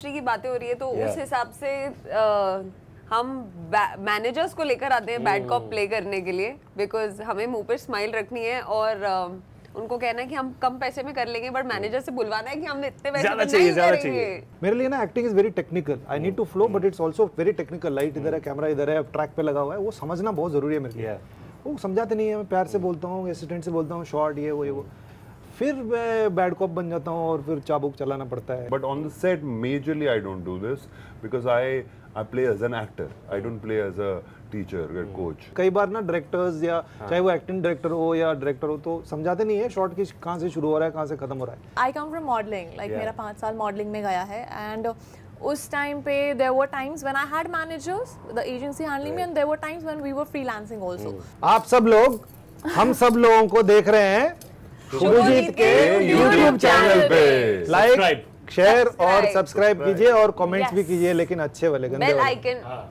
Industry की बातें हो रही है तो उस हिसाब से हम मैनेजर्स को लेकर आते हैं बैड कॉप प्ले करने के लिए, बिकॉज हमें मुंह पर स्माइल रखनी है और उनको कहना है कि हम कम पैसे में कर लेंगे, बट मैनेजर से बुलवाना है कि हम इतने पैसे में नहीं करेंगे। मेरे लिए ना acting is very technical, I need to flow but it's also very technical. Light इधर है, कैमरा इधर है, ट्रैक पे लगा हुआ है, वो समझना बहुत जरूरी है मेरे लिए। वो समझाते नहीं है, मैं प्यार से बोलता हूँ, असिस्टेंट से बोलता हूँ शॉर्ट ये वो, फिर मैं बैड कॉप बन जाता हूँ और फिर चाबुक चलाना पड़ता है। But on the set majorly I don't do this because I play as an actor, I don't play as a teacher coach. कई बार ना डायरेक्टर्स या चाहे वो एक्टिंग डायरेक्टर हो या डायरेक्टर हो तो समझाते नहीं है शॉर्ट की कहाँ से शुरू हो रहा है, कहाँ से खत्म हो रहा है। आई कम फ्रॉम मॉडलिंग, लाइक मेरा 5 साल मॉडलिंग में गया है एंड उस टाइम पे there were times when I had managers, the agency handling me, and there were times when we were freelancing also. आप सब लोग, हम सब लोगों को देख रहे हैं शुभजीत के YouTube चैनल पे। लाइक, शेयर और सब्सक्राइब कीजिए और कमेंट्स भी कीजिए, लेकिन अच्छे वाले, गंदे बेल वाले। आइकन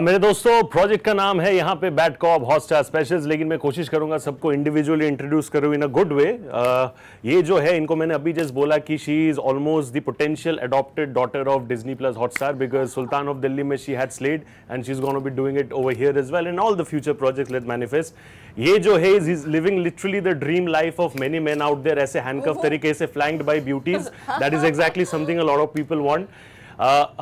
मेरे दोस्तों, प्रोजेक्ट का नाम है यहाँ पे बैड कॉप हॉटस्टार स्पेशल्स, लेकिन मैं कोशिश करूंगा सबको इंडिविजुअली इंट्रोड्यूस करूँ इन अ गुड वे। ये जो है, इनको मैंने अभी जस्ट बोला कि she is almost the potential adopted daughter of Disney plus Hotstar, because Sultan of Delhi में she had slayed and she is gonna be doing it over here as well, and all the future projects let's manifest. ये जो है is living literally the dream life of many men out there, ऐसे handcuff तरीके से flanked by beauties. That is exactly something a lot of people want.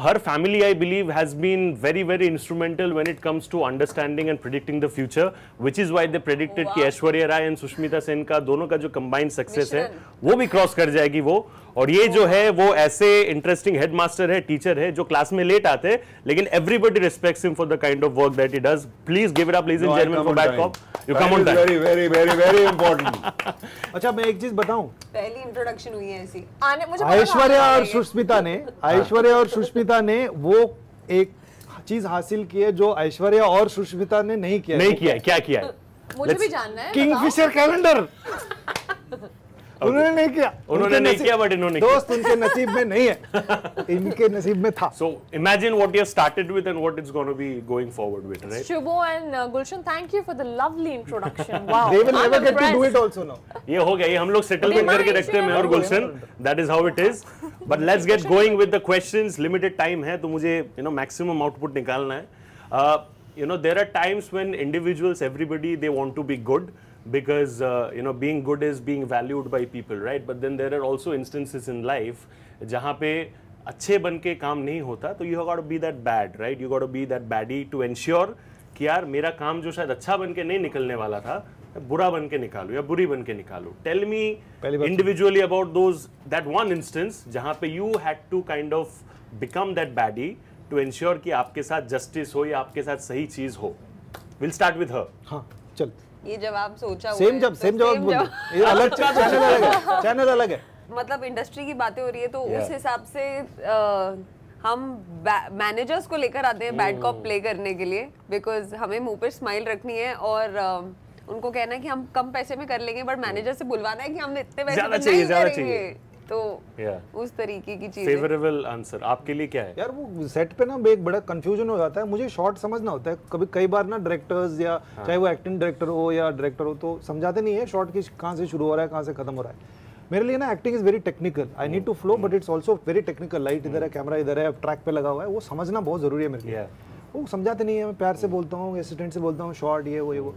Her family, I believe, has been very, very instrumental when it comes to understanding and predicting the future, which is why they predicted कि Aishwarya Rai and Sushmita Sen का दोनों का जो combined success है वो भी cross कर जाएगी वो। और ये जो है वो ऐसे इंटरेस्टिंग हेडमास्टर है, टीचर है, जो क्लास में लेट आते हैं, लेकिन everybody respects him for the kind of work that he does. Please give it up please in genuine for bad cop. You come on time. Very very very very important. अच्छा, मैं एक चीज बताऊं, पहली introduction हुई है ऐसी. ऐश्वर्या और सुष्मिता ने वो एक चीज हासिल की है जो ऐश्वर्या और सुष्मिता ने नहीं किया. क्या किया है? मुझे भी जानना है. किंगफिशर कैलेंडर उन्होंने नहीं किया. उन्होंने नहीं किया, बट इन्होंने दोस्त उनके नसीब में नहीं है, इनके नसीब में था. So imagine what you have started with and what it's going to be going forward with, right? Shubho and Gulshan, thank you for the lovely introduction. Wow. They will never get to do it also now. ये हो गया, ये हम लोग settlement करके रखते हैं मैं और गुलशन. That is how it is. But let's get going with the questions. Limited time है तो मुझे maximum output निकालना है. There are times when individuals, everybody, they want to be good. Because being good is being valued by people, right? But then there are also instances in life जहाँ पे अच्छे बन के काम नहीं होता, तो you got to be that bad, right? You got to be that baddie to ensure कि यार मेरा काम जो शायद अच्छा बन के नहीं निकलने वाला था, बुरा बन के निकालूं या बुरी बन के निकालूं. Tell me individually about that one instance जहाँ पे you had to kind of become that baddie to ensure कि आपके साथ justice हो या आपके साथ सही चीज हो. We'll start with her. हाँ, चल. ये जवाब सोचा हुआ सेम जवाब बोल. ये अलग चैनल अलग है. मतलब इंडस्ट्री की बातें हो रही है तो उस हिसाब से हम मैनेजर्स को लेकर आते हैं बैड कॉप प्ले करने के लिए, बिकॉज हमें मुंह पर स्माइल रखनी है और उनको कहना है कि हम कम पैसे में कर लेंगे, बट मैनेजर से बुलवाना है कि हम इतने पैसे में नहीं करेंगे. तो उस तरीके की चीज. फेवरेबल आंसर आपके लिए क्या है? यार वो सेट पे ना एक बड़ा कंफ्यूजन हो जाता है. मुझे शॉर्ट समझना होता है. कई बार ना डायरेक्टर्स या चाहे वो एक्टिंग डायरेक्टर हो या डायरेक्टर हो तो समझाते नहीं है शॉर्ट की कहाँ से शुरू हो रहा है, कहाँ से खत्म हो रहा है. मेरे लिए ना acting is very technical. I need to flow but it's also very technical. Light इधर है, कैमरा इधर है, ट्रैक पे लगा हुआ है, वो समझना बहुत जरूरी है मेरे लिए. वो समझाते नहीं है, मैं प्यार से बोलता हूँ, असिस्टेंट से बोलता हूँ शॉर्ट ये वो,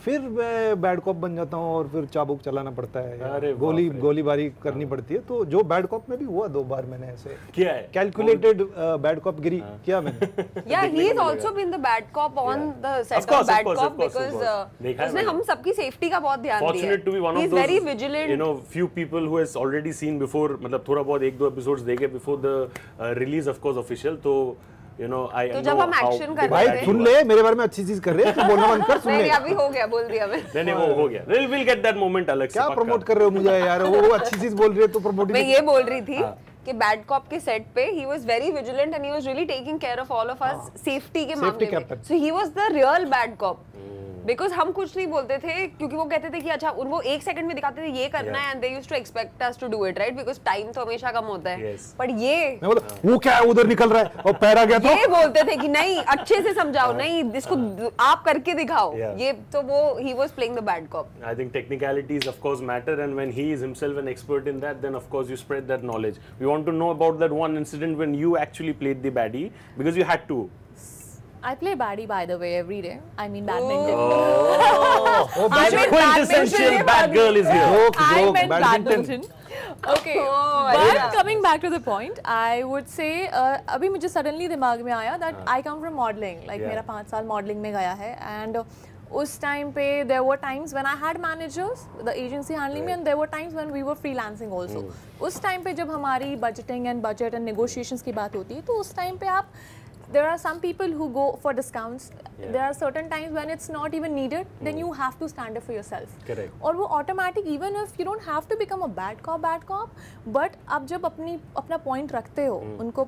फिर मैं बैड कॉप बन जाता हूँ और फिर चाबुक चलाना पड़ता है, गोलीबारी करनी पड़ती है. तो जो बैड कॉप में भी हुआ 2 बार मैंने ऐसे किया है. कैलकुलेटेड बैड कॉप गिरी किया मैंने. Yeah, he has also been the bad cop on the set of Bad Cop because उसने हम सबकी सेफ्टी का बहुत ध्यान दिया. Fortunate to be one of those, very vigilant. Few people who has already seen before, मतलब थोड़ा बहुत 1-2 episodes देखे before the release of course official. तो तो जब हम एक्शन कर रहे थे, सुन ले, मेरे बारे में अच्छी चीज कर रहे हैं, तो बोलना बंद कर. सुन ले, अभी हो गया, बोल दिया मैं. नहीं वो हो गया. We'll get that moment अलग से. क्या प्रमोट कर रहे हो मुझे यार? वो अच्छी चीज बोल रही है तो प्रमोट. मैं ये बोल रही थी कि बैड कॉप के सेट पे he was very vigilant and he was really taking care of all of us safety के मामले में. So he was the real bad cop. Because हम कुछ नहीं बोलते थे क्योंकि वो कहते थे कि अच्छा वो 1 सेकंड में दिखाते थे ये करना है and they used to expect us to do it right because time तो हमेशा कम होता है पर ये मैं बोला वो क्या है उधर निकल रहा है और पैरा गया तो ये बोलते थे कि नहीं अच्छे से समझाओ नहीं इसको आप करके दिखाओ ये तो वो he was playing the bad cop I think technicalities of course matter, and when he is himself an expert in that, then of course you spread that knowledge. We want to know about that one incident when you actually played the baddie because you had to. I play baddie by the way every day. I mean badminton. वो I mean Quintessential bad girl is here. I joke, meant badminton. badminton. Okay, अच्छा। but coming back to the point, I would say अभी मुझे suddenly दिमाग में आया that I come from modeling. Like मेरा 5 साल modeling में गया है and उस time पे there were times when I had managers, the agency handling me, and there were times when we were freelancing also. उस time पे जब हमारी budgeting and budget and negotiations की बात होती है तो उस time पे आप there are some people who go for discounts. There are certain times when it's not even needed. Then you have to stand up for yourself. Correct. और वो automatic even if you don't have to become a bad cop, but आप जब अपना point रखते हो, उनको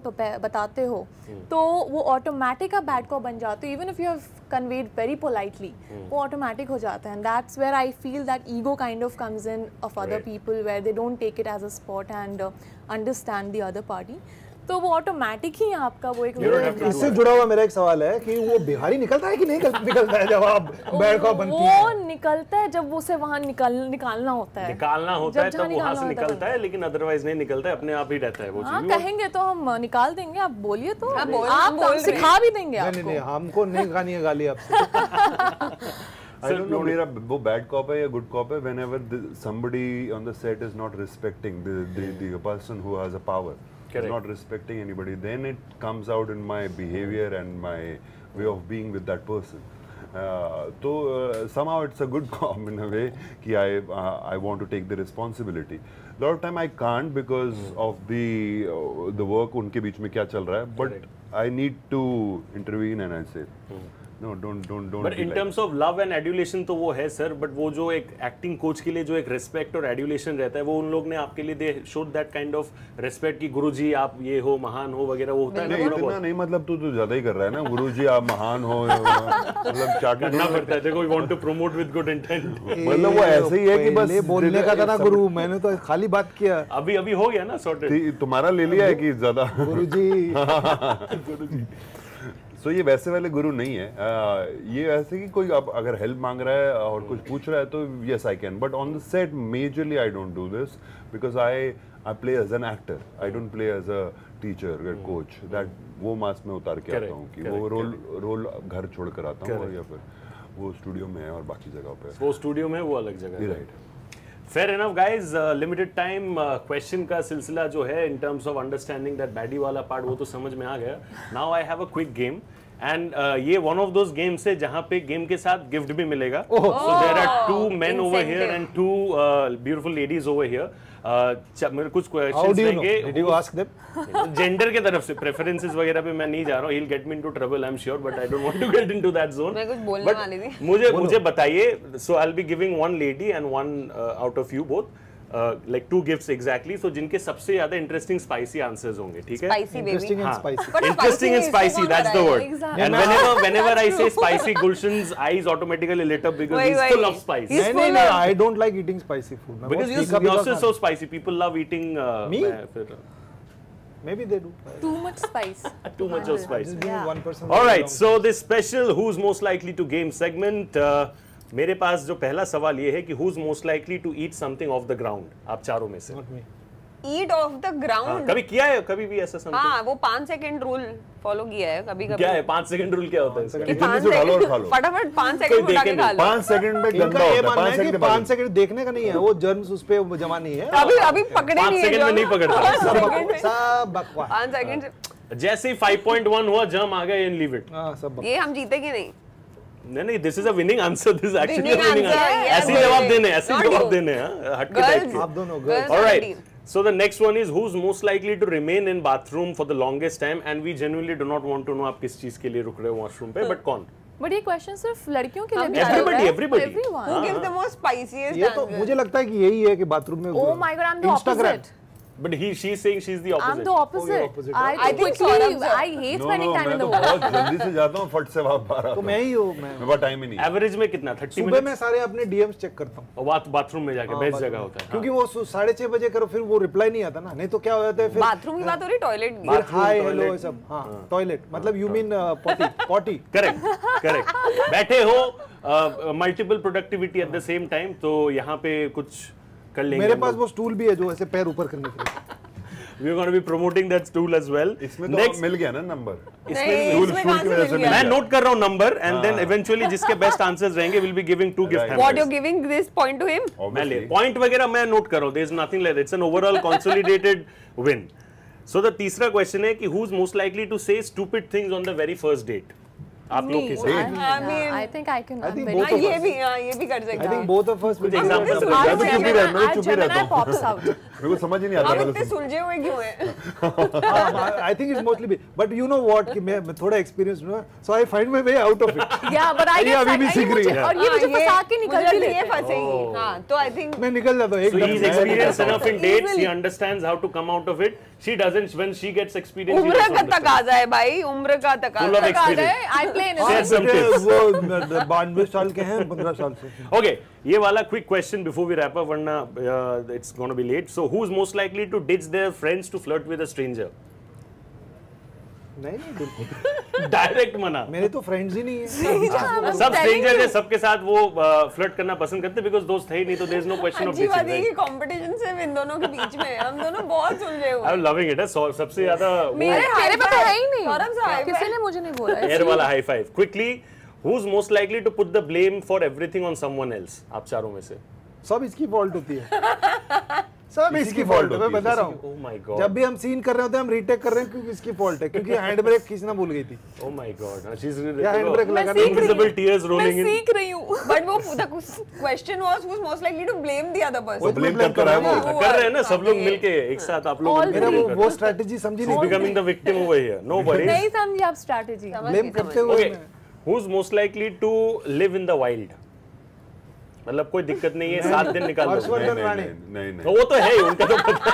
बताते हो, तो वो automatic आप bad cop बन जाते हो. Even if you have conveyed very politely, वो automatic हो जाता है. And that's where I feel that ego kind of comes in of other people where they don't take it as a sport and understand the other party. तो वो automatic ही आपका वो एक इससे जुड़ा हुआ मेरा एक सवाल है कि वो बिहारी निकलता है कि नहीं निकलता है जब आप बैड कॉप बनती हैं? वो निकलता है जब वो से वहाँ निकालना होता है तब वहाँ से निकलता है लेकिन अदरवाइज नहीं निकलता है अपने आप ही रहता है वो चीज। कहेंगे तो हम निकाल देंगे आप बोलिए तो आप सिखा भी देंगे आपको। नहीं हमको नहीं खानी है गाली आपसे। I don't know मेरा वो bad cop है या good cop है whenever somebody on the set is not respecting the person who has a power. Correct. Not respecting anybody, then it comes out in my behavior and my way of being with that person. So somehow it's a good cop in a way कि I want to take the responsibility. Lot of time I can't because of the work उनके बीच में क्या चल रहा है, but I need to intervene and I say no don't but in terms of love and adulation तो वो है sir, but वो जो एक एक्टिंग कोच के लिए जो एक रिस्पेक्ट और एडुलेशन रहता है वो उन लोग ने आपके लिए they showed that kind of respect कि गुरुजी आप ये हो महान हो वगैरह वो होता है ना थोड़ा बहुत। नहीं मतलब तू तो ज्यादा ही कर रहा है ना गुरुजी आप महान हो मतलब चार्टेड करना पड़ता है देखो we want to promote with good intent मतलब वो ऐसे ही है कि बस बोलने का था ना गुरु, मैंने तो खाली बात किया। अभी हो गया ना सॉर्टेड तुम्हारा ले लिया है कि ज्यादा गुरुजी तो ये वैसे वाले गुरु नहीं है, ये ऐसे कि कोई अब अगर हेल्प मांग रहा है और कुछ पूछ रहा है तो yes I can, but on the set majorly I don't do this because I play as an actor, I don't play as a teacher coach that वो मास में उतार के आता हूँ कि वो रोल घर छोड़ कर आता हूँ या फिर वो स्टूडियो में है और बाकी जगह पे वो स्टूडियो में वो अलग जगह है। Right Fair enough guys, limited time question का सिलसिला जो है in terms of understanding that baddie वाला part वो तो समझ में आ गया। Now I have a quick game and ये one of those games है जहाँ पे गेम के साथ गिफ्ट भी मिलेगा। So there are 2 men over here and 2 beautiful ladies over here। मेरे कुछ क्वेश्चंस रहेंगे। Did you ask them? Gender के तरफ से प्रेफरेंसेस वगैरह पे मैं नहीं जा रहा हूँ। He'll get me into trouble, I'm sure, but I don't want to get into that zone. मैं कुछ बोलने वाली थी। मुझे बताइए। So I'll be giving one lady and one out of you both, like 2 gifts exactly. So जिनके सबसे ज़्यादा interesting spicy answers होंगे, ठीक है? Spicy baby। Interesting and spicy. Interesting and spicy, that's the word. Exactly. And whenever I say spicy, Gulshan's eyes automatically lit up because he's full of spice. नहीं, I don't like eating spicy food. Because you're also so spicy. People love eating. Me? Maybe they do. Too much spice. Too much of spice. Just give me 1%. All right, so this special Who's Most Likely to Game segment, मेरे पास जो पहला सवाल ये है कि Who's most likely to eat something off the ground? आप चारों में से। Not me. Eat off the ground। कभी किया है कभी भी ऐसा something? हाँ वो 5 सेकंड रूल फॉलो किया है कभी। क्या है 5 सेकंड रूल क्या होता है इसका? जल्दी से उठा लो और खा लो। फटाफट 5 सेकंड उठा के खा लो। 5 सेकंड में गंदा होता है। 5 सेकंड देखने का नहीं है, वो जर्म्स उस पे जमा नहीं है। अभी पकड़े नहीं है। 5 सेकंड में नहीं पकड़ता। सब बकवास। 5 सेकंड जैसे ही 5.1 हुआ जर्म आ गया, लीव इट। हाँ सब ये हम जीते कि नहीं? नहीं this is a winning answer, this is actually a winning answer, answer. yes, ऐसे जवाब देने हट के टाइप के। आप दोनों girls. All right. So the next one is who's most likely to remain in bathroom for the longest time, and we genuinely do not want to know आप किस चीज के लिए रुक रहे हो वॉशरूम पे, but कौन? But ये क्वेश्चन सिर्फ लड़कियों के लिए भी Everybody, everybody. Everyone. Who gives the most spiciest ये तो answer? मुझे लगता है कि यही है कि बाथरूम में Oh my God, I'm the Instagram. opposite. But she's saying she's the opposite. I'm the opposite. I think quickly, Saurabh sir. I hate spending time in मैं the तो woods. बहुत जल्दी से जाता हूँ, फट से वापस आ रहा तो मैं ही हूँ। मैं मेरे पास टाइम ही नहीं है। एवरेज में कितना 30 सुबह मिनट मैं सारे अपने डीएम्स चेक करता हूँ, और बाथरूम में जाके बेस्ट जगह होता है। क्योंकि वो 6:30 बजे करो फिर वो रिप्लाई नहीं आता ना, नहीं तो क्या हो जाता है फिर बाथरूम की बात हो रही, टॉयलेट की। फिर हाय हेलो सब। हाँ टॉयलेट मतलब यू मीन पॉटी। करेक्ट बैठे हो multiple productivity at the same time, तो यहाँ पे कुछ कर लेंगे। मेरे पास वो स्टूल भी है जो ऐसे पैर ऊपर करने के लिए। We are going to be promoting that stool as well. इसमें तो Next, मिल गया ना नंबर। इसमें कहाँ से मिल गया? मैं नोट कर रहा हूँ नंबर एंड देन इवेंचुअली जिसके बेस्ट आंसर्स रहेंगे will be giving 2 gift hampers. What you're giving this point to him? मैं ले पॉइंट वगैरह मैं नोट कर रहा हूँ, there is nothing like that, it's an overall consolidated win. So the तीसरा क्वेश्चन है कि who is most likely to say stupid things on the very first date? आप लोग की से I think I can. I'm very both of ये भी कर सकते I think both of us will example do मैं तो चुप ही रहता हूँ, चुप ही रहता Gemini हूँ। pops out. मेरे को समझ ही नहीं आता हम पहले इतने से। सुलझे हुए क्यों हैं? I think it's mostly be, but you know what कि मैं थोड़ा एक्सपीरियंस हूँ, so I find my way out of it। Yeah, but I ये get अभी भी stuck. सीख रही है। और ये मुझे फंसा के निकल भी ये लेते हैं। फंसेगी। हाँ तो I think मैं निकल जाता हूँ So एकदम he's से। experienced enough in dates. He Easily. understands how to come out of it. She doesn't. When she gets experience, she उम्र doesn't का understand. तकाजा है भाई, उम्र का Full of तकाजा। experience. I play in Share it. some tips. वो 92 साल के हैं, 15 साल से। Okay, ये वाला quick question before we wrap up, वरना it's going to be late. So who's most likely to ditch their friends to flirt with a stranger? नहीं बिल्कुल। Direct मना। मेरे तो फ्रेंड्स ही नहीं है। सब स्ट्रेंजर्स है, सबके साथ वो फ्लर्ट करना पसंद करते बिकॉज दोस्त है ही नहीं, तो there is no question of अच्छी बात है कि डिचिंग। कंपटीशन सिर्फ इन दोनों के बीच में है, हम दोनों बहुत सुलझे हुए आई एम लविंग इट। सबसे ज्यादा मेरे पे तो है ही नहीं। सौरभ से high किसी five। ने मुझे नहीं बोला। एयर वाला high five. Quickly, who is most likely to put the blame for everything on someone else? आप चारों में से। सब इसकी फॉल्ट होती है। सब इसकी फॉल्ट है, मैं बता रहा हूँ। Oh my God. जब भी हम सीन कर रहे होते हैं, हम रीटेक कर रहे हैं क्योंकि इसकी फॉल्ट है, क्योंकि हैंड ब्रेक खींचना भूल गई थी। Oh my God. She's क्या हैंड ब्रेक मैं लगाना? सीख रही हूँ। invisible tears rolling मैं in. सीख रही हूँ। बट वो the question was who's most likely to blame the other वो person? ब्लेम कर रहा है वो। कर रहे हैं ना सब लोग मिलके एक साथ, आप लोग All मेरा three. वो स्ट्रेटजी समझी नहीं। Becoming the victim over here. No worries. नहीं समझी आप स्ट्रैटेजी। ब्लेम करते हुए okay, who is most likely to live in the wild? मतलब कोई दिक्कत नहीं है, 7 दिन निकाल दो। हर्षवर्धन नहीं राणे। नहीं नहीं तो वो तो है ही, उनका तो पता।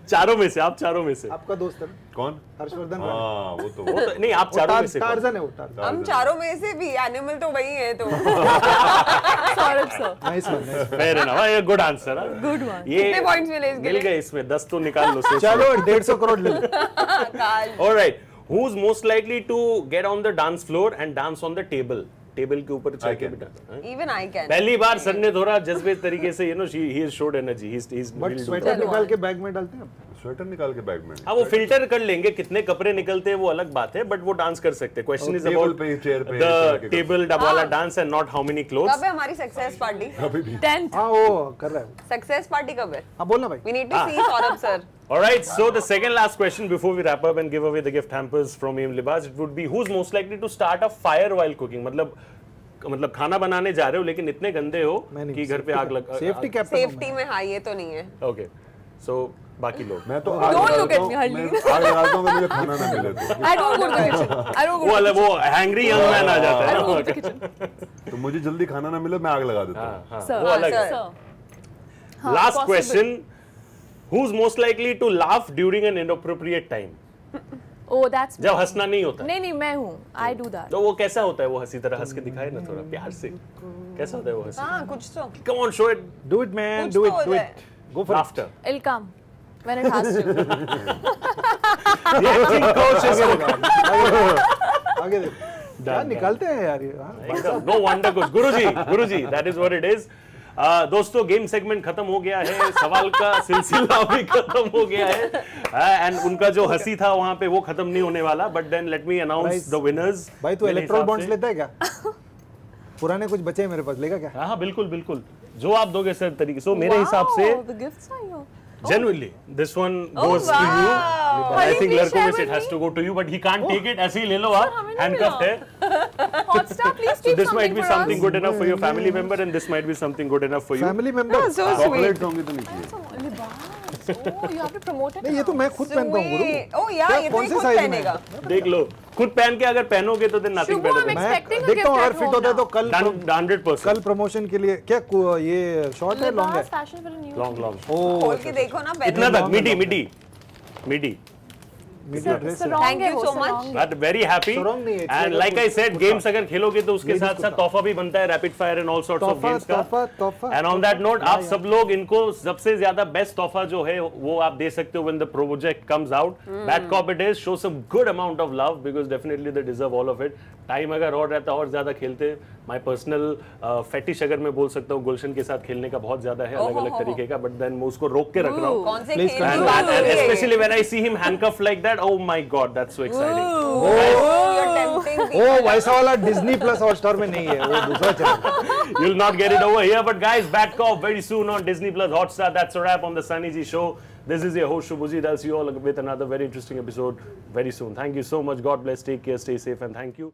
चारों में से, आप चारों में से। आपका दोस्त है ना? कौन? हर्षवर्धन राणे। हाँ वो तो वो तो नहीं, आप चारों में से कौन? टार्जन है वो, टार्जन। हम चारों में से भी एनिमल तो वही है तो Saurabh sir. Nice one, nice. Fair enough, ये गुड आंसर है। Good one. ये कितने points मिले इसके मिल लिए? गए इसमें, 10 तो निकाल लो। चलो 150 करोड़ ले लो। काल। Alright, who is most likely to get on the dance floor and dance on the table? Table के ऊपर चढ़ के बेटा। हाँ? Even I can. पहली बार सर ने थोड़ा जज्बे तरीके से, you know, he has showed energy, he is but sweater निकाल के बैग में डालते हैं। स्वेटर निकाल के बैग में। हाँ, वो फिल्टर कर लेंगे, कितने कपड़े निकलते हैं वो अलग बात है, बट वो डांस कर सकते हैं। क्वेश्चन इज टेबल अबाउट पे, चेयर पे, द टेबल वाला dance and not how many कब क्लोथ्स। है हमारी सक्सेस पार्टी? 10th. हाँ वो कर रहा है। सक्सेस पार्टी कब है? हाँ बोलना भाई। We need to see Saurabh sir. Alright, so the second last question before we wrap up and give away the gift hampers from Aim Libas, it would be who's most likely to start a fire while cooking? मतलब खाना बनाने जा रहे हो लेकिन इतने गंदे हो कि घर पे आग लग। Safety captain. सेफ्टी में हाँ ये तो नहीं है। ओके, सो बाकी लोग मैं तो Don't look at me, Harleen. आग लगाता हूँ, मुझे खाना ना मिले तो। I don't go to the kitchen. I don't go वो to the अलग, वो हैंग्री यंग मैन आ जाता I है don't go to the ना। kitchen. तो मुझे जल्दी खाना ना मिले, मैं आग लगा देता हूँ। हाँ, Sir. वो अलग है। sir. हाँ, Last possible. question, who's most likely to laugh during an inappropriate time? Oh, that's जब हंसना नहीं होता। नहीं नहीं मैं हूँ. I do that. तो वो कैसा होता है? वो हंसी तरह हंस के दिखाए ना थोड़ा प्यार से, कैसा होता है वो हंसी? हाँ कुछ तो। Come on, show it. Do it man, कुछ do तो it, हो do जाए। it. Go for it. Laughter. It'll come when it has to. The acting coach is आगे देख। क्या निकालते हैं यार ये? हाँ, एकदम no wonder coach. Guruji, that is what it is. दोस्तों, गेम सेगमेंट खत्म हो गया है, सवाल का सिलसिला भी खत्म हो गया है, एंड उनका जो हंसी था वहां पे वो खत्म नहीं होने वाला, but then let me announce the winners. भाई तू इलेक्ट्रोल बॉन्ड्स लेता है क्या? पुराने कुछ बचे हैं मेरे पास, लेगा क्या? हाँ बिल्कुल बिल्कुल, जो आप दोगे सर तरीके से। मेरे हिसाब से Wow, the gifts are here. genuinely this one goes to you, but I think लड़कों में से it has to go to you, but he can't take it, ऐसे ही ले लो आप, हमें नहीं handcuffed है। Hotstar, please So keep this might something be for something us. good enough for your family member, and this might be something good enough for you. Family member. So sweet. Chocolate होंगे तो नहीं चाहिए। Libas. Oh, you have to promote it. नहीं ये तो मैं खुद पहनता हूँ गुरु। ओ यार ये तो कौन से खुद size में? पहनेगा। देख लो, खुद पहन के अगर पहनोगे तो then nothing Shubho, better I'm than expecting a देखता हूँ gift अगर at फिट home होता है तो now. कल 100%. कल प्रमोशन के लिए क्या ये शॉर्ट है लॉन्ग है? Libas fashion for a new. Long, long. खोल के देखो ना पहले। इतना तक, मिडी. मीडिया ड्रेस है। Thank you so much. But very happy. So wrong नहीं है, And इसलिए like I कुछ- said, कुछ games था। अगर खेलोगे तो उसके Ladies साथ कुछ साथ था। तोहफा भी बनता है, rapid fire and all sorts of तोहफा, गेम्स का। तोहफा। एंड ऑन दैट नोट, आप सब लोग इनको सबसे ज्यादा बेस्ट तोहफा जो है वो आप दे सकते हो when the project comes out. Bad cop it is, show some good amount of love because definitely they deserve all of it. Time अगर और रहता और ज्यादा खेलते, माय पर्सनल फेटिश अगर मैं बोल सकता हूँ गुलशन के साथ खेलने का बहुत ज्यादा है, अलग अलग तरीके का, बट देन मैं उसको रोक के रख रहा हूँ। कौन से Please खेल continue. And especially when I see him handcuffed like that, oh my god, that's so exciting. ओ वैसा वाला डिज्नी प्लस हॉटस्टार में नहीं है, वो दूसरा channel. You'll not get it over here, but guys, Bad Cop very soon on Disney Plus Hotstar. That's a wrap on the Sunny G Show. This is your host Shubhajit. I'll see you all with another very interesting episode very soon. Thank you so much. God bless. Take care. Stay safe, and thank you.